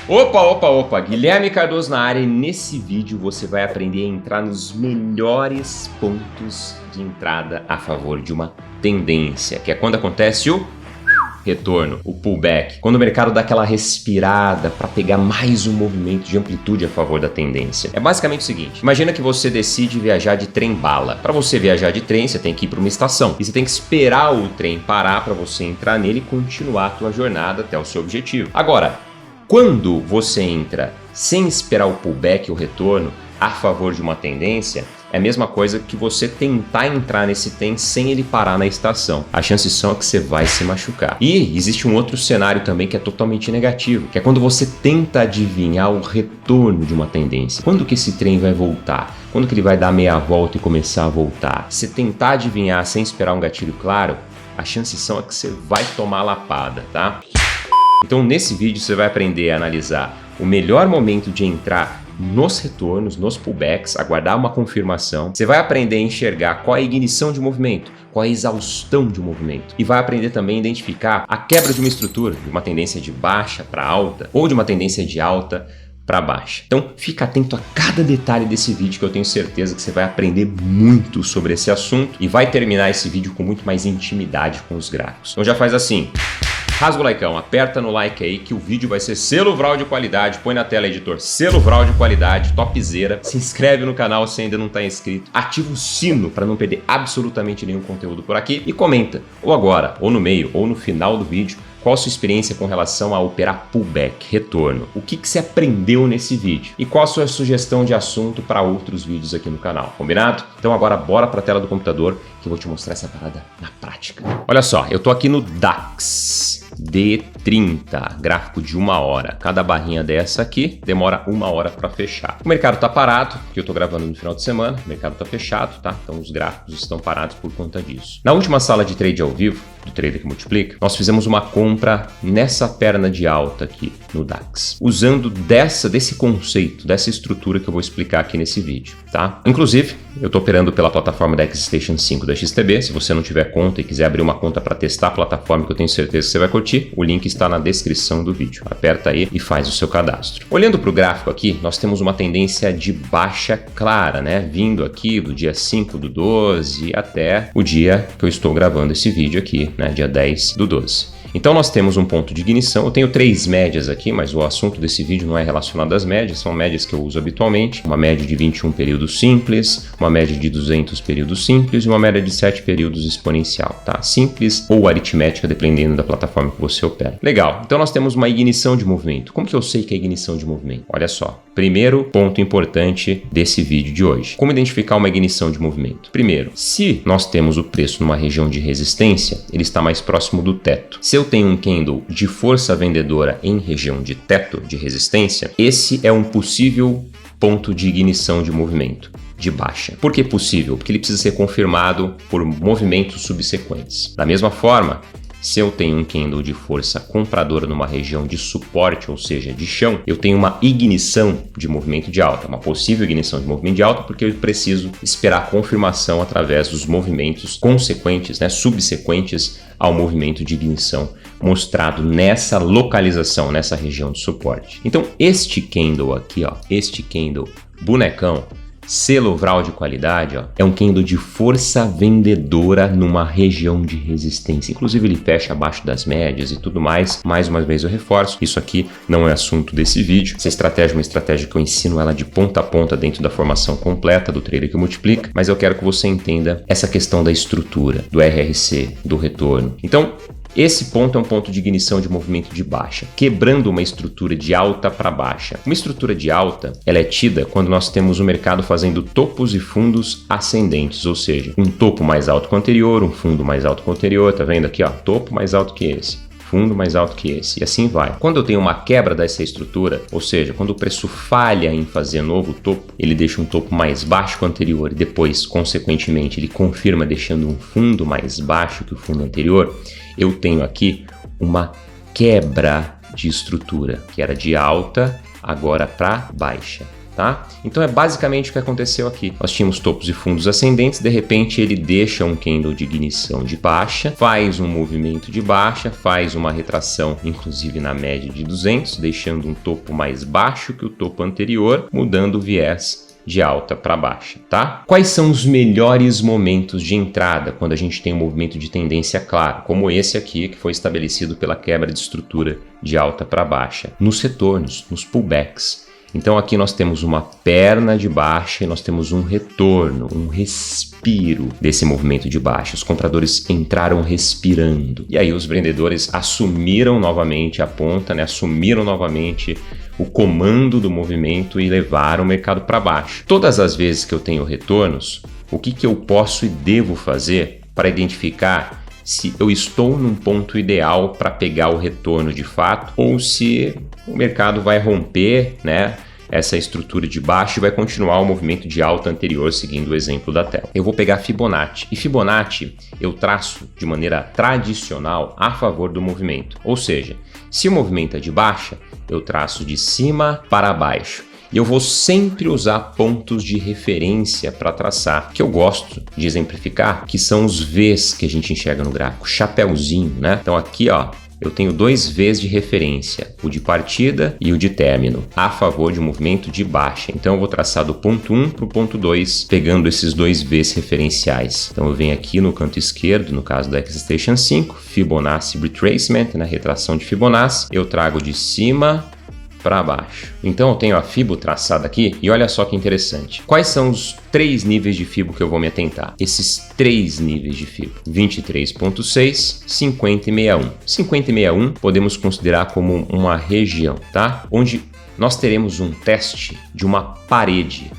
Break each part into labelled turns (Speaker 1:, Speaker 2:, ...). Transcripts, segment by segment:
Speaker 1: Opa! Guilherme Cardoso na área e nesse vídeo você vai aprender a entrar nos melhores pontos de entrada a favor de uma tendência, que é quando acontece o retorno, o pullback, quando o mercado dá aquela respirada para pegar mais um movimento de amplitude a favor da tendência. É basicamente o seguinte, imagina que você decide viajar de trem-bala. Para você viajar de trem, você tem que ir para uma estação e você tem que esperar o trem parar para você entrar nele e continuar a sua jornada até o seu objetivo. Agora, quando você entra sem esperar o pullback, o retorno, a favor de uma tendência, é a mesma coisa que você tentar entrar nesse trem sem ele parar na estação. As chances são que você vai se machucar. E existe um outro cenário também que é totalmente negativo, que é quando você tenta adivinhar o retorno de uma tendência. Quando que esse trem vai voltar? Quando que ele vai dar meia volta e começar a voltar? Se tentar adivinhar sem esperar um gatilho claro, as chances são que você vai tomar lapada, tá? Então nesse vídeo você vai aprender a analisar o melhor momento de entrar nos retornos, nos pullbacks, aguardar uma confirmação. Você vai aprender a enxergar qual é a ignição de movimento, qual é a exaustão de movimento. E vai aprender também a identificar a quebra de uma estrutura, de uma tendência de baixa para alta ou de uma tendência de alta para baixa. Então fica atento a cada detalhe desse vídeo que eu tenho certeza que você vai aprender muito sobre esse assunto e vai terminar esse vídeo com muito mais intimidade com os gráficos. Então já faz assim. Rasga o likeão, aperta no like aí que o vídeo vai ser selo Vral de qualidade. Põe na tela, editor, selo Vral de qualidade, topzera. Se inscreve no canal se ainda não está inscrito. Ativa o sino para não perder absolutamente nenhum conteúdo por aqui. E comenta, ou agora, ou no meio, ou no final do vídeo, qual a sua experiência com relação a operar pullback, retorno. O que você aprendeu nesse vídeo? E qual a sua sugestão de assunto para outros vídeos aqui no canal, combinado? Então agora bora para a tela do computador que eu vou te mostrar essa parada na prática. Olha só, eu tô aqui no DAX D30, gráfico de 1 hora. Cada barrinha dessa aqui demora 1 hora para fechar. O mercado tá parado, que eu tô gravando no final de semana, o mercado tá fechado, tá? Então os gráficos estão parados por conta disso. Na última sala de trade ao vivo, do Trader que Multiplica, nós fizemos uma compra nessa perna de alta aqui no DAX, usando desse conceito, dessa estrutura que eu vou explicar aqui nesse vídeo, tá? Inclusive, eu tô operando pela plataforma da Xstation 5 da XTB. Se você não tiver conta e quiser abrir uma conta para testar a plataforma, que eu tenho certeza que você vai curtir, o link está na descrição do vídeo. Aperta aí e faz o seu cadastro. Olhando para o gráfico aqui, nós temos uma tendência de baixa clara, né? Vindo aqui do dia 5 do 12 até o dia que eu estou gravando esse vídeo aqui, né? Dia 10 do 12. Então nós temos um ponto de ignição. Eu tenho 3 médias aqui, mas o assunto desse vídeo não é relacionado às médias, são médias que eu uso habitualmente. Uma média de 21 períodos simples, uma média de 200 períodos simples e uma média de 7 períodos exponencial, tá? Simples ou aritmética, dependendo da plataforma que você opera. Legal, então nós temos uma ignição de movimento. Como que eu sei que é ignição de movimento? Olha só, primeiro ponto importante desse vídeo de hoje. Como identificar uma ignição de movimento? Primeiro, se nós temos o preço numa região de resistência, ele está mais próximo do teto. Se eu tenho um candle de força vendedora em região de teto, de resistência, esse é um possível ponto de ignição de movimento de baixa. Por que possível? Porque ele precisa ser confirmado por movimentos subsequentes. Da mesma forma, se eu tenho um candle de força compradora numa região de suporte, ou seja, de chão, eu tenho uma ignição de movimento de alta, uma possível ignição de movimento de alta, porque eu preciso esperar a confirmação através dos movimentos consequentes, né, subsequentes ao movimento de ignição mostrado nessa localização, nessa região de suporte. Então, este candle aqui, ó, este candle bonecão, selo Vral de qualidade, ó, é um candle de força vendedora numa região de resistência. Inclusive ele fecha abaixo das médias e tudo mais. Mais uma vez eu reforço, isso aqui não é assunto desse vídeo. Essa estratégia é uma estratégia que eu ensino ela de ponta a ponta dentro da formação completa do Trader que Multiplica, mas eu quero que você entenda essa questão da estrutura, do RRC, do retorno. Então, esse ponto é um ponto de ignição de movimento de baixa, quebrando uma estrutura de alta para baixa. Uma estrutura de alta, ela é tida quando nós temos o mercado fazendo topos e fundos ascendentes, ou seja, um topo mais alto que o anterior, um fundo mais alto que o anterior, tá vendo aqui, ó, topo mais alto que esse, fundo mais alto que esse, e assim vai. Quando eu tenho uma quebra dessa estrutura, ou seja, quando o preço falha em fazer novo topo, ele deixa um topo mais baixo que o anterior e depois, consequentemente, ele confirma deixando um fundo mais baixo que o fundo anterior, eu tenho aqui uma quebra de estrutura, que era de alta, agora para baixa. tá? Então é basicamente o que aconteceu aqui. Nós tínhamos topos e fundos ascendentes, de repente ele deixa um candle de ignição de baixa, faz um movimento de baixa, faz uma retração, inclusive na média de 200, deixando um topo mais baixo que o topo anterior, mudando o viés de alta para baixa, tá? Quais são os melhores momentos de entrada quando a gente tem um movimento de tendência claro, como esse aqui que foi estabelecido pela quebra de estrutura de alta para baixa? Nos retornos, nos pullbacks. Então aqui nós temos uma perna de baixa e nós temos um retorno, um respiro desse movimento de baixa. Os compradores entraram respirando. E aí os vendedores assumiram novamente a ponta, né? Assumiram novamente o comando do movimento e levaram o mercado para baixo. Todas as vezes que eu tenho retornos, o que eu posso e devo fazer para identificar se eu estou num ponto ideal para pegar o retorno de fato ou se o mercado vai romper, né, essa estrutura de baixo e vai continuar o movimento de alta anterior, seguindo o exemplo da tela. Eu vou pegar Fibonacci. E Fibonacci eu traço de maneira tradicional a favor do movimento. Ou seja, se o movimento é de baixa, eu traço de cima para baixo. E eu vou sempre usar pontos de referência para traçar, que eu gosto de exemplificar, que são os Vs que a gente enxerga no gráfico, chapéuzinho, né? Então aqui, ó, eu tenho dois Vs de referência, o de partida e o de término, a favor de um movimento de baixa. Então eu vou traçar do ponto 1 para o ponto 2, pegando esses dois Vs referenciais. Então eu venho aqui no canto esquerdo, no caso da X-Station 5, Fibonacci Retracement, né, retração de Fibonacci, eu trago de cima para baixo. Então eu tenho a Fibo traçada aqui e olha só que interessante. Quais são os 3 níveis de Fibo que eu vou me atentar? Esses 3 níveis de Fibo: 23.6, 50 e 61. 50 e 61 podemos considerar como uma região, tá? Onde nós teremos um teste de uma parede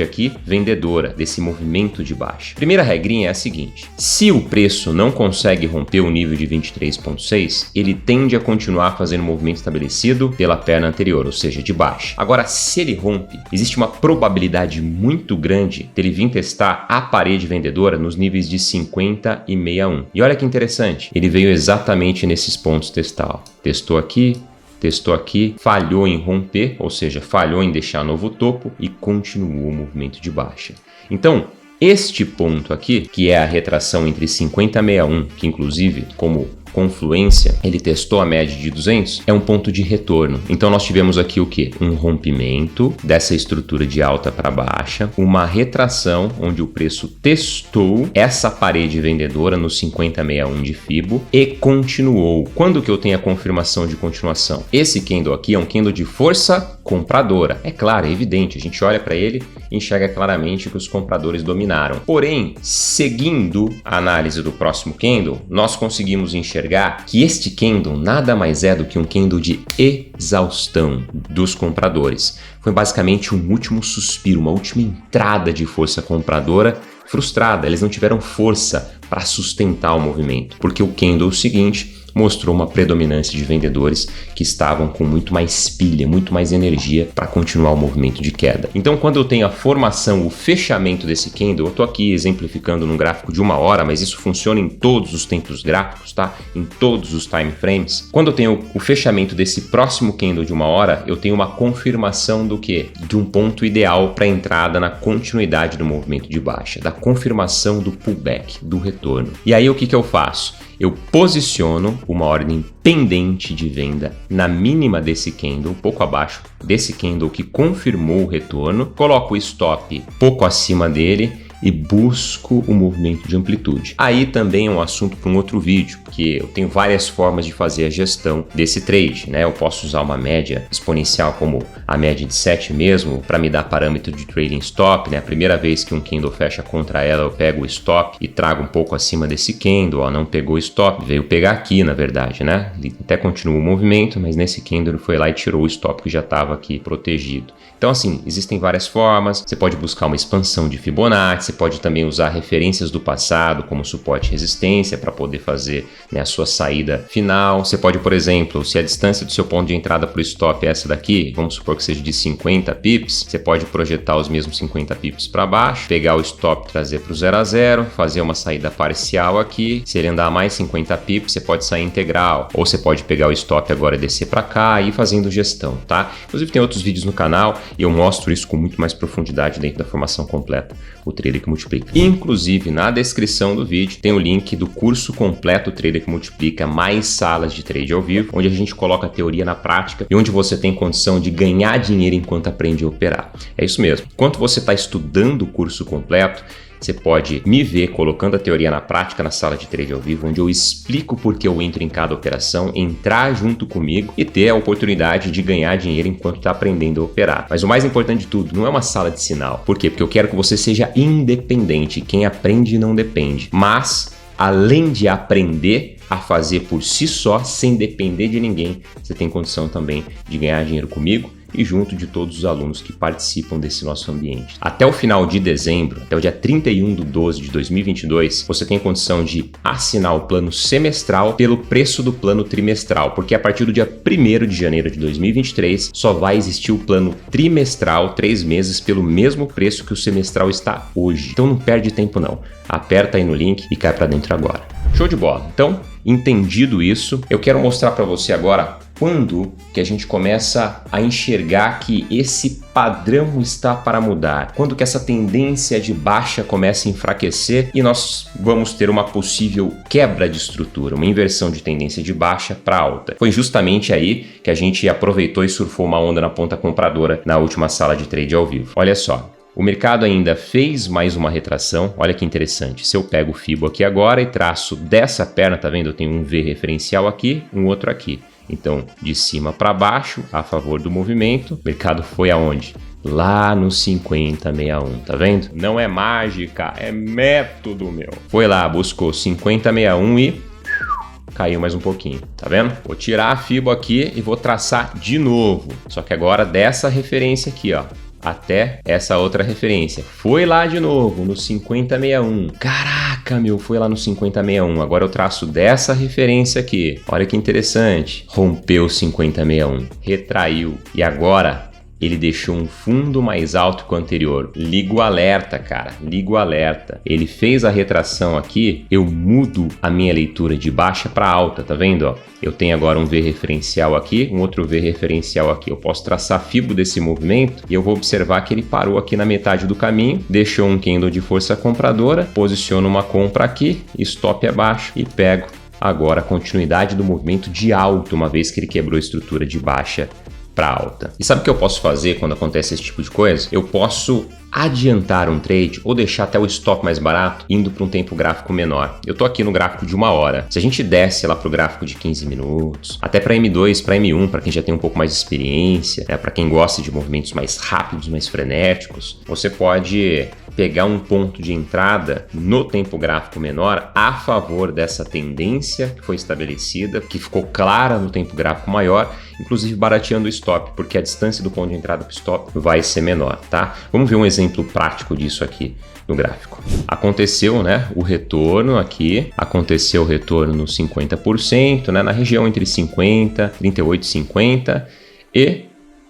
Speaker 1: aqui vendedora desse movimento de baixa. Primeira regrinha é a seguinte: se o preço não consegue romper o nível de 23.6, ele tende a continuar fazendo o movimento estabelecido pela perna anterior, ou seja, de baixa. Agora, se ele rompe, existe uma probabilidade muito grande dele vir testar a parede vendedora nos níveis de 50 e 61. E olha que interessante, ele veio exatamente nesses pontos testar. Ó. Testou aqui, falhou em romper, ou seja, falhou em deixar novo topo e continuou o movimento de baixa. Então, este ponto aqui, que é a retração entre 50 e 61, que inclusive como confluência, ele testou a média de 200, é um ponto de retorno. Então nós tivemos aqui o quê? Um rompimento dessa estrutura de alta para baixa, uma retração onde o preço testou essa parede vendedora no 5061 de Fibo e continuou. Quando que eu tenho a confirmação de continuação? Esse candle aqui é um candle de força compradora. É claro, é evidente, a gente olha para ele e enxerga claramente que os compradores dominaram. Porém, seguindo a análise do próximo candle, nós conseguimos enxergar que este candle nada mais é do que um candle de exaustão dos compradores. Foi basicamente um último suspiro, uma última entrada de força compradora frustrada. Eles não tiveram força para sustentar o movimento, porque o candle seguinte mostrou uma predominância de vendedores que estavam com muito mais pilha, muito mais energia para continuar o movimento de queda. Então, quando eu tenho a formação, o fechamento desse candle, eu estou aqui exemplificando num gráfico de 1 hora, mas isso funciona em todos os tempos gráficos, tá? Em todos os time frames. Quando eu tenho o fechamento desse próximo candle de 1 hora, eu tenho uma confirmação do quê? De um ponto ideal para entrada na continuidade do movimento de baixa, da confirmação do pullback, do retorno. E aí o que eu faço? Eu posiciono uma ordem pendente de venda na mínima desse candle, pouco abaixo desse candle que confirmou o retorno, coloco o stop pouco acima dele e busco o movimento de amplitude. Aí também é um assunto para um outro vídeo, porque eu tenho várias formas de fazer a gestão desse trade, né? Eu posso usar uma média exponencial como a média de 7 mesmo, para me dar parâmetro de trading stop, né? A primeira vez que um candle fecha contra ela, eu pego o stop e trago um pouco acima desse candle, ó, não pegou o stop, veio pegar aqui, na verdade, né? Ele até continua o movimento, mas nesse candle ele foi lá e tirou o stop que já estava aqui protegido. Então, assim, existem várias formas. Você pode buscar uma expansão de Fibonacci, Você pode também usar referências do passado, como suporte e resistência, para poder fazer, né, a sua saída final. Você pode, por exemplo, se a distância do seu ponto de entrada para o stop é essa daqui, vamos supor que seja de 50 pips, você pode projetar os mesmos 50 pips para baixo, pegar o stop, trazer para o 0 a 0, fazer uma saída parcial aqui. Se ele andar mais 50 pips, você pode sair integral, ou você pode pegar o stop agora e descer para cá e ir fazendo gestão, tá? Inclusive tem outros vídeos no canal e eu mostro isso com muito mais profundidade dentro da formação completa, o Trader que Multiplica. Inclusive na descrição do vídeo tem o link do curso completo Trader que Multiplica, mais salas de trade ao vivo, onde a gente coloca a teoria na prática e onde você tem condição de ganhar dinheiro enquanto aprende a operar. É isso mesmo. Enquanto você está estudando o curso completo, você pode me ver colocando a teoria na prática na sala de trade ao vivo, onde eu explico por que eu entro em cada operação, entrar junto comigo e ter a oportunidade de ganhar dinheiro enquanto está aprendendo a operar. Mas o mais importante de tudo, não é uma sala de sinal. Por quê? Porque eu quero que você seja independente. Quem aprende não depende. Mas, além de aprender a fazer por si só, sem depender de ninguém, você tem condição também de ganhar dinheiro comigo e junto de todos os alunos que participam desse nosso ambiente. Até o final de dezembro, até o dia 31/12/2022, você tem condição de assinar o plano semestral pelo preço do plano trimestral, porque a partir do dia 1º de janeiro de 2023, só vai existir o plano trimestral, 3 meses, pelo mesmo preço que o semestral está hoje. Então não perde tempo não. Aperta aí no link e cai para dentro agora. Show de bola. Então, entendido isso, eu quero mostrar para você agora quando que a gente começa a enxergar que esse padrão está para mudar, quando que essa tendência de baixa começa a enfraquecer e nós vamos ter uma possível quebra de estrutura, uma inversão de tendência de baixa para alta. Foi justamente aí que a gente aproveitou e surfou uma onda na ponta compradora na última sala de trade ao vivo. Olha só. O mercado ainda fez mais uma retração, olha que interessante. Se eu pego o Fibo aqui agora e traço dessa perna, tá vendo? Eu tenho um V referencial aqui, um outro aqui. Então, de cima para baixo, a favor do movimento, o mercado foi aonde? Lá no 50,61, tá vendo? Não é mágica, é método, meu. Foi lá, buscou 50,61 e caiu mais um pouquinho, tá vendo? Vou tirar a Fibo aqui e vou traçar de novo. Só que agora dessa referência aqui, ó, até essa outra referência. Foi lá de novo, no 50,61. Caraca, meu, foi lá no 50,61. Agora eu traço dessa referência aqui. Olha que interessante. Rompeu 50,61. Retraiu. E agora ele deixou um fundo mais alto que o anterior. Liga o alerta, cara. Liga o alerta. Ele fez a retração aqui, eu mudo a minha leitura de baixa para alta, tá vendo? Ó? Eu tenho agora um V referencial aqui, um outro V referencial aqui. Eu posso traçar a Fibo desse movimento e eu vou observar que ele parou aqui na metade do caminho, deixou um candle de força compradora, posiciono uma compra aqui, stop abaixo e pego agora a continuidade do movimento de alto, uma vez que ele quebrou a estrutura de baixa para alta. E sabe o que eu posso fazer quando acontece esse tipo de coisa? Eu posso adiantar um trade ou deixar até o stop mais barato indo para um tempo gráfico menor. Eu tô aqui no gráfico de 1 hora. Se a gente desce lá pro gráfico de 15 minutos, até para M2, para M1, para quem já tem um pouco mais de experiência, né, para quem gosta de movimentos mais rápidos, mais frenéticos, você pode pegar um ponto de entrada no tempo gráfico menor a favor dessa tendência que foi estabelecida, que ficou clara no tempo gráfico maior, inclusive barateando o stop, porque a distância do ponto de entrada para o stop vai ser menor, tá? Vamos ver um exemplo prático disso aqui no gráfico. Aconteceu, né, o retorno aqui, aconteceu o retorno no 50%, né, na região entre 50, 38 e 50 e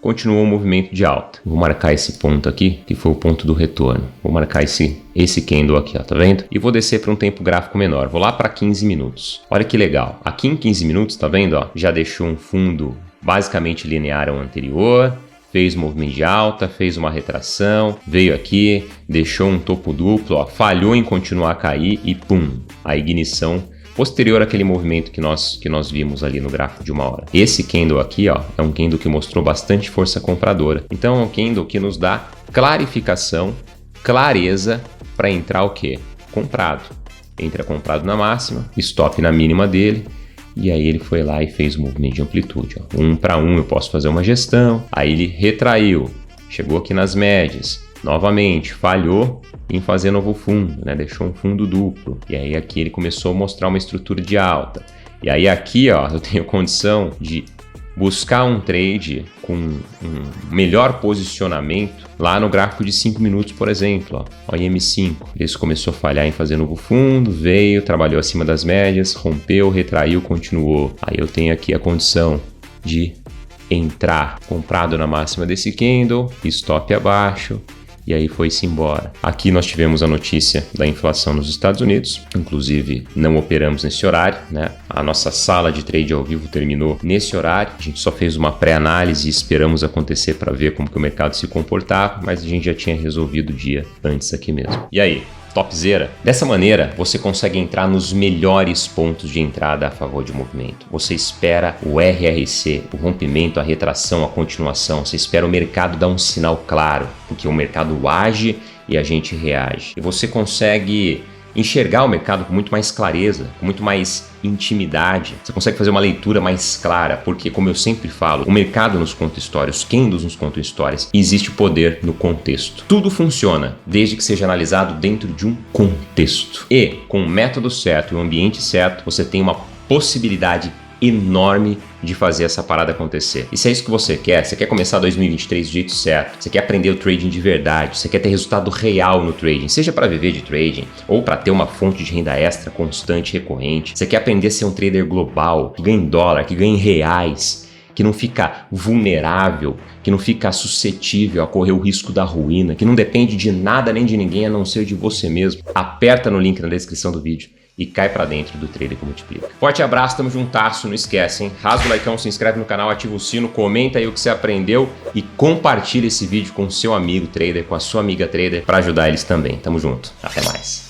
Speaker 1: continuou o movimento de alta. Vou marcar esse ponto aqui, que foi o ponto do retorno. Vou marcar esse candle aqui, ó, tá vendo? E vou descer para um tempo gráfico menor. Vou lá para 15 minutos. Olha que legal. Aqui em 15 minutos, tá vendo? Ó, já deixou um fundo basicamente linear ao anterior, fez movimento de alta, fez uma retração, veio aqui, deixou um topo duplo, ó, falhou em continuar a cair e pum, a ignição posterior àquele movimento que nós vimos ali no gráfico de 1 hora. Esse candle aqui, ó, é um candle que mostrou bastante força compradora. Então é um candle que nos dá clarificação, clareza para entrar o quê? Comprado. Entra comprado na máxima, stop na mínima dele, e aí ele foi lá e fez o movimento de amplitude. Ó. 1 para 1 eu posso fazer uma gestão, aí ele retraiu, chegou aqui nas médias, novamente falhou em fazer novo fundo, né? Deixou um fundo duplo, e aí aqui ele começou a mostrar uma estrutura de alta. E aí aqui, ó, eu tenho condição de buscar um trade com um melhor posicionamento lá no gráfico de 5 minutos, por exemplo, ó, IM5. Isso começou a falhar em fazer novo fundo, veio, trabalhou acima das médias, rompeu, retraiu, continuou. Aí eu tenho aqui a condição de entrar comprado na máxima desse candle, stop abaixo, e aí foi-se embora. Aqui nós tivemos a notícia da inflação nos Estados Unidos, inclusive não operamos nesse horário, né? A nossa sala de trade ao vivo terminou nesse horário, a gente só fez uma pré-análise e esperamos acontecer para ver como que o mercado se comportava, mas a gente já tinha resolvido o dia antes aqui mesmo. E aí? Topzera. Dessa maneira, você consegue entrar nos melhores pontos de entrada a favor de movimento. Você espera o RRC, o rompimento, a retração, a continuação. Você espera o mercado dar um sinal claro, porque o mercado age e a gente reage. E você consegue enxergar o mercado com muito mais clareza, com muito mais intimidade. Você consegue fazer uma leitura mais clara, porque, como eu sempre falo, o mercado nos conta histórias, os candles nos contam histórias, e existe poder no contexto. Tudo funciona desde que seja analisado dentro de um contexto. E, com o método certo e o ambiente certo, você tem uma possibilidade enorme de fazer essa parada acontecer. E se é isso que você quer começar 2023 do jeito certo, você quer aprender o trading de verdade, você quer ter resultado real no trading, seja para viver de trading ou para ter uma fonte de renda extra constante e recorrente, você quer aprender a ser um trader global, que ganha em dólar, que ganha em reais, que não fica vulnerável, que não fica suscetível a correr o risco da ruína, que não depende de nada nem de ninguém a não ser de você mesmo, aperta no link na descrição do vídeo e cai pra dentro do Trader que Multiplica. Forte abraço, tamo juntasso, não esquece, hein? Rasga o likeão, se inscreve no canal, ativa o sino, comenta aí o que você aprendeu e compartilha esse vídeo com o seu amigo trader, com a sua amiga trader, pra ajudar eles também. Tamo junto, até mais.